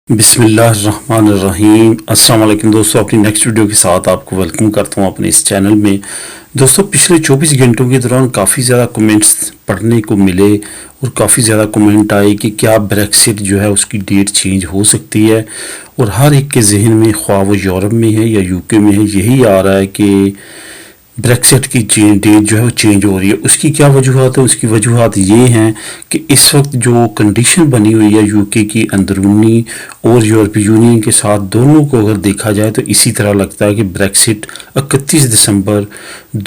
بسم اللہ الرحمن الرحیم۔ السلام علیکم دوستو، اپنی نیکسٹ ویڈیو کے ساتھ آپ کو ویلکم کرتا ہوں اپنے اس چینل میں۔ دوستو پچھلے 24 گھنٹوں کے دوران کافی زیادہ کمنٹس پڑھنے کو ملے اور کافی زیادہ کمنٹ آئے کہ کیا بریکسٹ جو ہے اس کی ڈیٹ چینج ہو سکتی ہے، اور ہر ایک کے ذہن میں، خواہ وہ یورپ میں ہے یا یو کے میں ہے، یہی آ رہا ہے کہ بریکسٹ کی ڈیٹ جو ہے وہ چینج ہو رہی ہے۔ اس کی کیا وجوہات ہیں؟ اس کی وجوہات یہ ہیں کہ اس وقت جو کنڈیشن بنی ہوئی ہے یو کے کی اندرونی اور یورپی یونین کے ساتھ، دونوں کو اگر دیکھا جائے تو اسی طرح لگتا ہے کہ بریکسٹ 31 دسمبر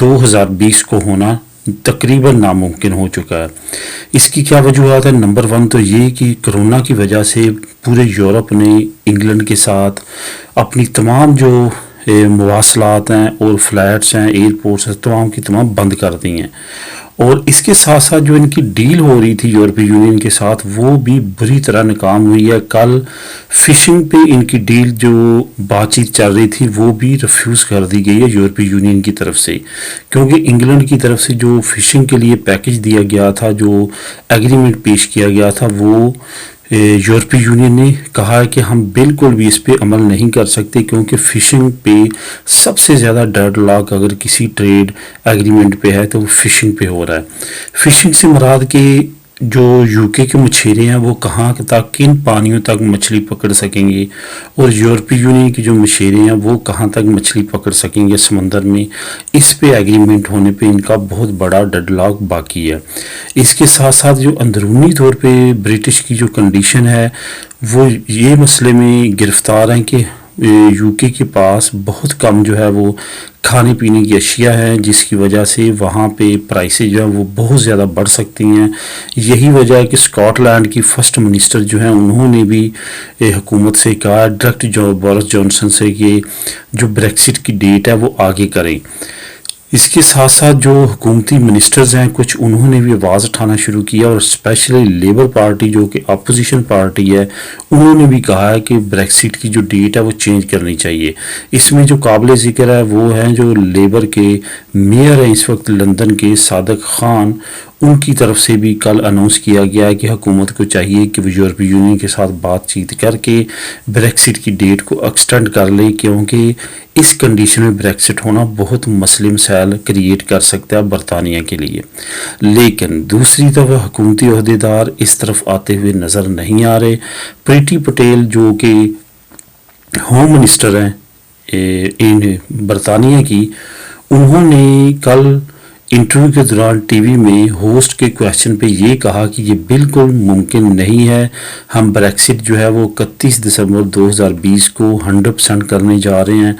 2020 کو ہونا تقریباً ناممکن ہو چکا ہے۔ اس کی کیا وجوہات ہیں؟ نمبر 1 تو یہ کہ کرونا کی وجہ سے پورے یورپ نے انگلینڈ کے ساتھ اپنی تمام جو مواصلات ہیں اور فلائٹس ہیں، ایئرپورٹس ہیں، تمام کی تمام بند کر دی ہیں، اور اس کے ساتھ ساتھ جو ان کی ڈیل ہو رہی تھی یورپی یونین کے ساتھ وہ بھی بری طرح ناکام ہوئی ہے۔ کل فشنگ پہ ان کی ڈیل جو بات چیت چل رہی تھی وہ بھی ریفیوز کر دی گئی ہے یورپی یونین کی طرف سے، کیونکہ انگلینڈ کی طرف سے جو فشنگ کے لیے پیکج دیا گیا تھا، جو ایگریمنٹ پیش کیا گیا تھا، وہ یورپی یونین نے کہا ہے کہ ہم بالکل بھی اس پہ عمل نہیں کر سکتے، کیونکہ فشنگ پہ سب سے زیادہ ڈیڈ لاک اگر کسی ٹریڈ ایگریمنٹ پہ ہے تو وہ فشنگ پہ ہو رہا ہے۔ فشنگ سے مراد کہ جو یو کے مچھیرے ہیں وہ کہاں تک، کن پانیوں تک مچھلی پکڑ سکیں گے، اور یورپی یونین کے جو مچھیرے ہیں وہ کہاں تک مچھلی پکڑ سکیں گے سمندر میں، اس پہ ایگریمنٹ ہونے پہ ان کا بہت بڑا ڈیڈ لاک باقی ہے۔ اس کے ساتھ ساتھ جو اندرونی طور پہ برٹش کی جو کنڈیشن ہے وہ یہ مسئلے میں گرفتار ہیں کہ یو کے پاس بہت کم جو ہے وہ کھانے پینے کی اشیاء ہیں، جس کی وجہ سے وہاں پہ پرائسیں جو ہیں وہ بہت زیادہ بڑھ سکتی ہیں۔ یہی وجہ ہے کہ اسکاٹ لینڈ کی فرسٹ منسٹر جو ہیں انہوں نے بھی حکومت سے کہا ڈائریکٹ جو بورس جانسن سے کہ جو بریکسٹ کی ڈیٹ ہے وہ آگے کریں۔ اس کے ساتھ ساتھ جو حکومتی منسٹرز ہیں کچھ، انہوں نے بھی آواز اٹھانا شروع کیا، اور اسپیشلی لیبر پارٹی جو کہ اپوزیشن پارٹی ہے، انہوں نے بھی کہا ہے کہ بریکسٹ کی جو ڈیٹ ہے وہ چینج کرنی چاہیے۔ اس میں جو قابل ذکر ہے وہ ہیں جو لیبر کے میئر ہیں اس وقت لندن کے، صادق خان، ان کی طرف سے بھی کل اناؤنس کیا گیا ہے کہ حکومت کو چاہیے کہ وہ یورپی یونین کے ساتھ بات چیت کر کے بریکسٹ کی ڈیٹ کو ایکسٹینڈ کر لے، کیونکہ اس کنڈیشن میں بریکسٹ ہونا بہت مسئلے مسائل کریٹ کر سکتا ہے برطانیہ کے لیے۔ لیکن دوسری طرف حکومتی عہدیدار اس طرف آتے ہوئے نظر نہیں آ رہے۔ پریٹی پٹیل جو کہ ہوم منسٹر ہیں برطانیہ کی، انہوں نے کل انٹرویو کے دوران ٹی وی میں ہوسٹ کے کویشچن پہ یہ کہا کہ یہ بالکل ممکن نہیں ہے، ہم بریکسٹ جو ہے وہ 31 دسمبر 2020 کو 100% کرنے جا رہے ہیں،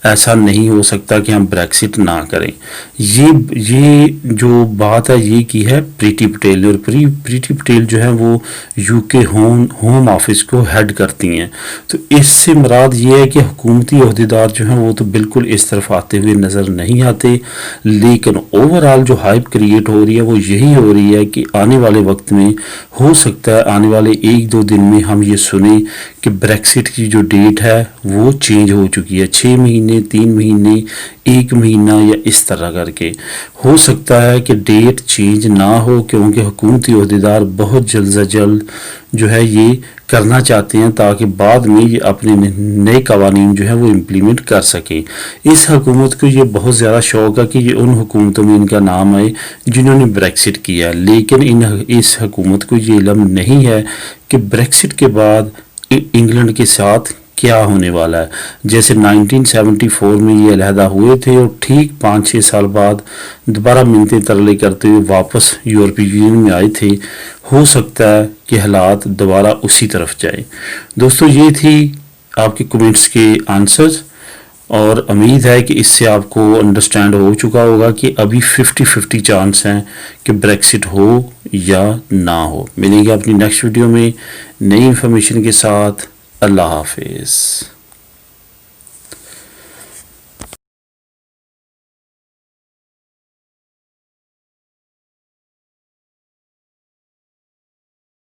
ایسا نہیں ہو سکتا کہ ہم بریکسٹ نہ کریں۔ یہ جو بات ہے یہ کی ہے پریٹی پٹیل نے، اور پریٹی پٹیل جو ہے وہ یو کے ہوم آفس کو ہیڈ کرتی ہیں۔ تو اس سے مراد یہ ہے کہ حکومتی عہدیدار جو ہیں وہ تو بالکل اس طرف آتے ہوئے نظر نہیں آتے، لیکن اوورآل جو ہائپ کریٹ ہو رہی ہے وہ یہی ہو رہی ہے کہ آنے والے وقت میں ہو سکتا ہے آنے والے 1-2 دن میں ہم یہ سنیں کہ بریکسٹ کی جو ڈیٹ ہے وہ چینج ہو چکی ہے، 6 مہینے، 3 مہینے، 1 مہینہ، یا اس طرح کر کے ہو سکتا ہے کہ ڈیٹ چینج نہ ہو، کیونکہ حکومتی عہدیدار بہت جلد از جلد جو ہے یہ کرنا چاہتے ہیں تاکہ بعد میں یہ اپنے نئے قوانین جو ہے وہ امپلیمنٹ کر سکیں۔ اس حکومت کو یہ بہت زیادہ شوق ہے کہ یہ ان حکومتوں میں ان کا نام آئے جنہوں نے بریکسٹ کیا، لیکن اس حکومت کو یہ علم نہیں ہے کہ بریکسٹ کے بعد انگلینڈ کے ساتھ کیا ہونے والا ہے۔ جیسے 1974 میں یہ علیحدہ ہوئے تھے اور ٹھیک 5-6 سال بعد دوبارہ منتیں ترلے کرتے ہوئے واپس یورپی یونین میں آئے تھے، ہو سکتا ہے کہ حالات دوبارہ اسی طرف جائیں۔ دوستو یہ تھی آپ کے کمنٹس کے آنسرز، اور امید ہے کہ اس سے آپ کو انڈرسٹینڈ ہو چکا ہوگا کہ ابھی 50-50 چانس ہیں کہ بریکسٹ ہو یا نہ ہو۔ ملیں گے اپنی نیکسٹ ویڈیو میں نئی انفارمیشن کے ساتھ۔ اللہ حافظ۔